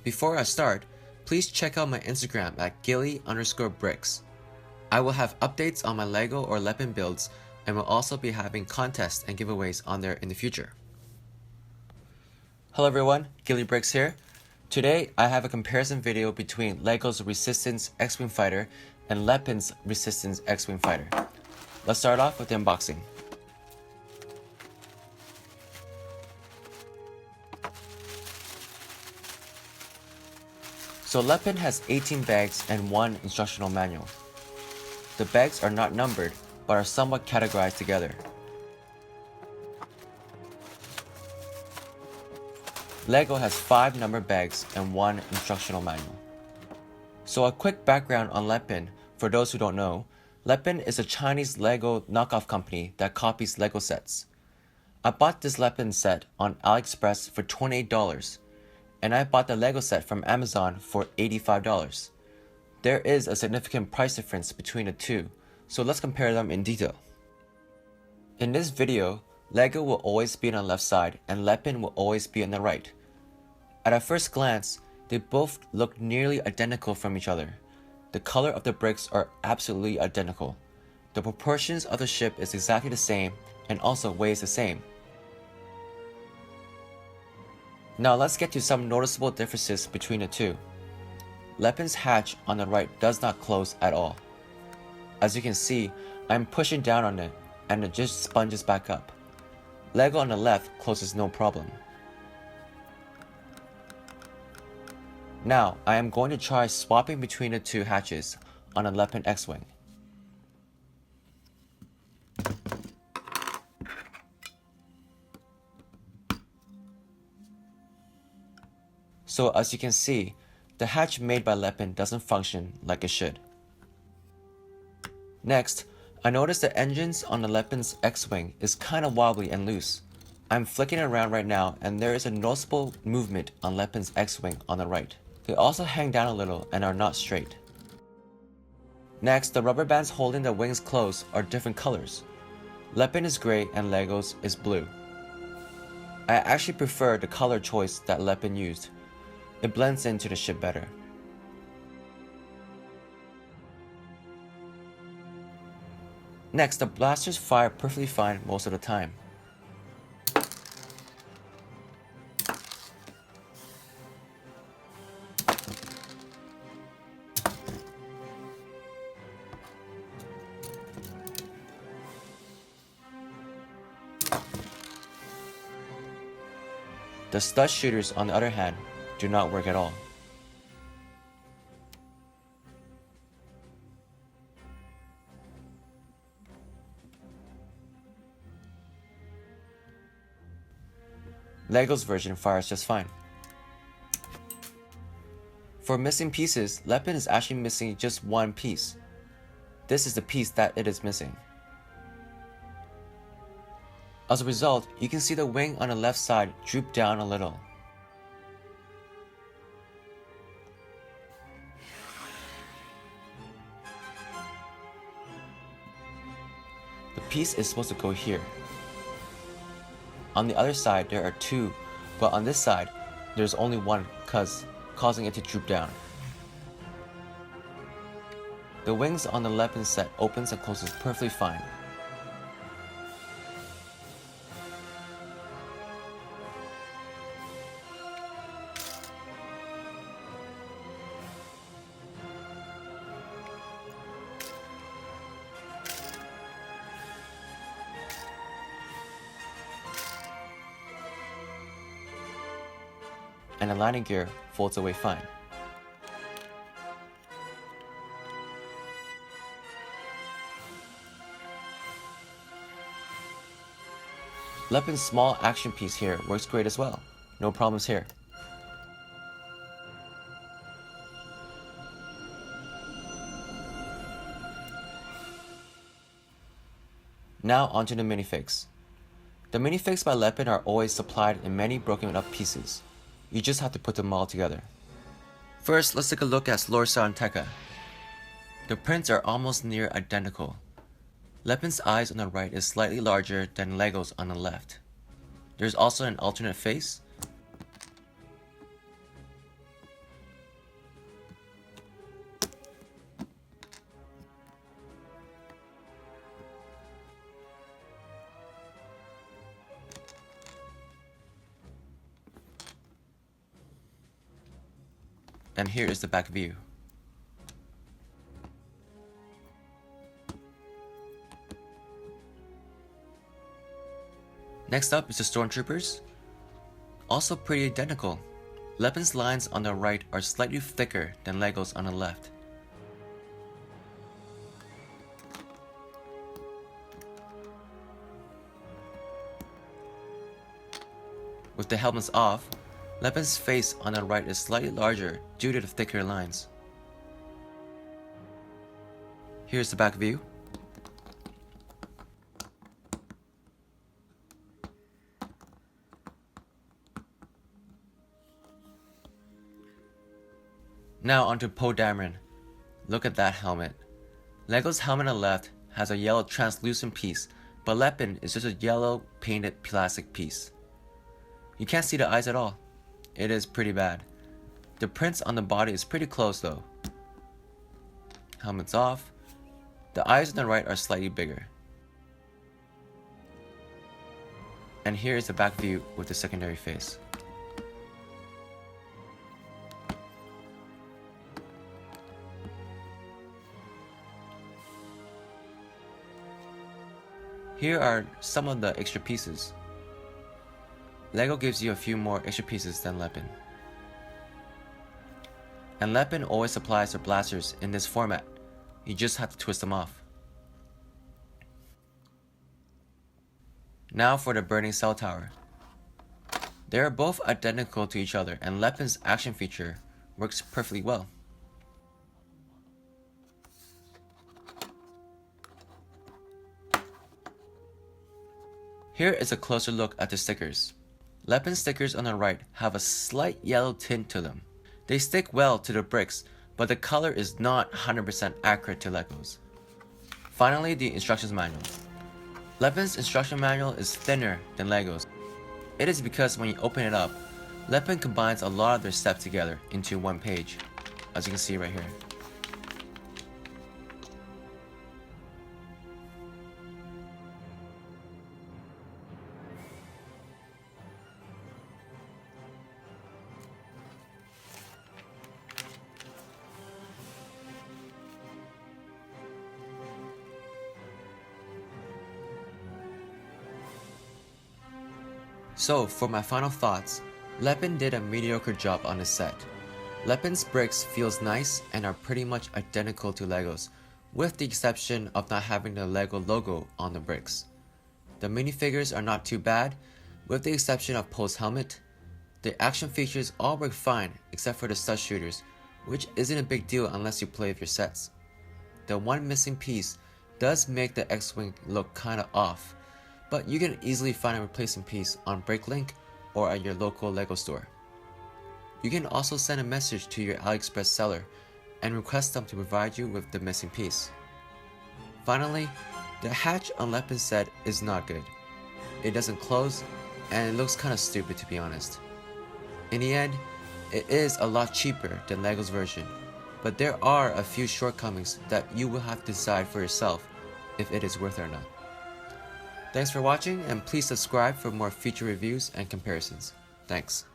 Before I start, please check out my Instagram at Gilly_bricks. I will have updates on my LEGO or Lepin builds and will also be having contests and giveaways on there in the future. Hello everyone, Gillybricks here. Today I have a comparison video between LEGO's Resistance X-Wing Fighter and Lepin's Resistance X-Wing Fighter. Let's start off with the unboxing. So Lepin has 18 bags and 1 instructional manual. The bags are not numbered, but are somewhat categorized together. LEGO has 5 numbered bags and 1 instructional manual. So a quick background on Lepin, for those who don't know, Lepin is a Chinese LEGO knockoff company that copies LEGO sets. I bought this Lepin set on AliExpress for $28, and I bought the LEGO set from Amazon for $85. There is a significant price difference between the two, so let's compare them in detail. In this video, LEGO will always be on the left side and Lepin will always be on the right. At a first glance, they both look nearly identical from each other. The color of the bricks are absolutely identical. The proportions of the ship is exactly the same and also weighs the same. Now let's get to some noticeable differences between the two. Lepin's hatch on the right does not close at all. As you can see, I'm pushing down on it and it just sponges back up. LEGO on the left closes no problem. Now, I am going to try swapping between the two hatches on a Lepin X-Wing. So as you can see, the hatch made by Lepin doesn't function like it should. Next, I noticed the engines on the Lepin's X-Wing is kinda wobbly and loose. I'm flicking it around right now and there is a noticeable movement on Lepin's X-Wing on the right. They also hang down a little and are not straight. Next, the rubber bands holding the wings closed are different colors. Lepin is gray and LEGO's is blue. I actually prefer the color choice that Lepin used. It blends into the ship better. Next, the blasters fire perfectly fine most of the time. The stud shooters, on the other hand, do not work at all. LEGO's version fires just fine. For missing pieces, Lepin is actually missing just one piece. This is the piece that it is missing. As a result, you can see the wing on the left side droop down a little. The piece is supposed to go here. On the other side there are 2, but on this side there's only 1 causing it to droop down. The wings on the Lepin set opens and closes perfectly fine. And the landing gear folds away fine. Lepin's small action piece here works great as well. No problems here. Now onto the minifigs. The minifigs by Lepin are always supplied in many broken up pieces. You just have to put them all together. First, let's take a look at Lorsa and Tekka. The prints are almost near identical. Lepin's eyes on the right is slightly larger than LEGO's on the left. There's also an alternate face. And here is the back view. Next up is the Stormtroopers. Also pretty identical. Lepin's lines on the right are slightly thicker than Lego's on the left. With the helmets off, Lepin's face on the right is slightly larger due to the thicker lines. Here's the back view. Now onto Poe Dameron. Look at that helmet. Lego's helmet on the left has a yellow translucent piece, but Lepin is just a yellow painted plastic piece. You can't see the eyes at all. It is pretty bad. The prints on the body is pretty close though. Helmet's off. The eyes on the right are slightly bigger. And here is the back view with the secondary face. Here are some of the extra pieces. Lego gives you a few more extra pieces than Lepin. And Lepin always supplies their blasters in this format. You just have to twist them off. Now for the burning cell tower. They are both identical to each other, and Lepin's action feature works perfectly well. Here is a closer look at the stickers. Lepin's stickers on the right have a slight yellow tint to them. They stick well to the bricks, but the color is not 100% accurate to Lego's. Finally, the instructions manual. Lepin's instruction manual is thinner than Lego's. It is because when you open it up, Lepin combines a lot of their steps together into one page, as you can see right here. So for my final thoughts, Lepin did a mediocre job on the set. Lepin's bricks feels nice and are pretty much identical to Lego's, with the exception of not having the Lego logo on the bricks. The minifigures are not too bad, with the exception of Poe's helmet. The action features all work fine except for the stud shooters, which isn't a big deal unless you play with your sets. The one missing piece does make the X-Wing look kinda off, but you can easily find a replacement piece on BrickLink or at your local Lego store. You can also send a message to your AliExpress seller and request them to provide you with the missing piece. Finally, the hatch on Lepin's set is not good. It doesn't close and it looks kinda stupid to be honest. In the end, it is a lot cheaper than Lego's version, but there are a few shortcomings that you will have to decide for yourself if it is worth it or not. Thanks for watching, and please subscribe for more future reviews and comparisons. Thanks.